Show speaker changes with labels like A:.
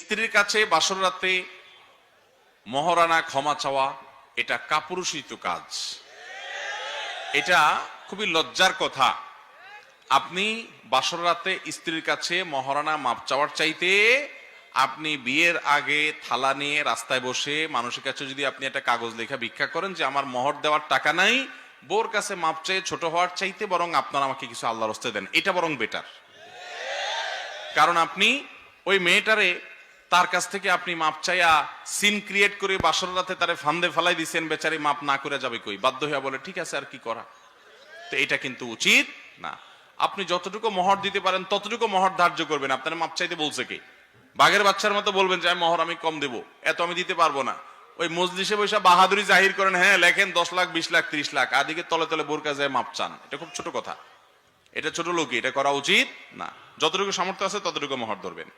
A: স্ত্রীর কাছে বাসর রাতে মহারানা ক্ষমা চাওয়া এটা কাপুরুষিত কাজ। এটা খুবই লজ্জার কথা। আপনি বাসর রাতে স্ত্রীর কাছে মহারানা মাপ চাওয়ার চাইতে আপনি বিয়ের আগে থালা নিয়ে রাস্তায় বসে মানুষের কাছে যদি আপনি একটা কাগজ লেখা ভিক্ষা করেন যে আমার মোহর দেওয়ার টাকা নাই, বোর কাছে মাপ চেয়ে ছোট হওয়ার চাইতে বরং আপনারা আমাকে কিছু আল্লাহর হস্তে দেন, এটা বরং বেটার। কারণ আপনি ওই মেয়েটারে তার কাছ থেকে আপনি মাপ চাইয়া সিন ক্রিয়েট করে বাসর রাতে তারে ফান্দে ফেলাই দিচ্ছেন, বেচারি মাপ না করে যাবে কই, বাধ্য হইয়া বলে ঠিক আছে আর কি করা। তো এটা কিন্তু উচিত না। আপনি যতটুকু মোহর দিতে পারেন ততটুকু মোহর ধার্য করবেন। আপনার মাপ চাইতে বলছে কে? বাঘের বাচ্চার মতো বলবেন যে মোহর আমি কম দেবো, এত আমি দিতে পারবো না। ওই মজলিসে বসে বাহাদুরি জাহির করেন, হ্যাঁ লেখেন 10 লাখ 20 লাখ 30 লাখ, আদিকে তলে তলে বোরকা যায় মাপ চান, এটা খুব ছোট কথা, এটা ছোট লোকই, এটা করা উচিত না। যতটুকু সামর্থ্য আছে ততটুকু মোহর ধরবেন।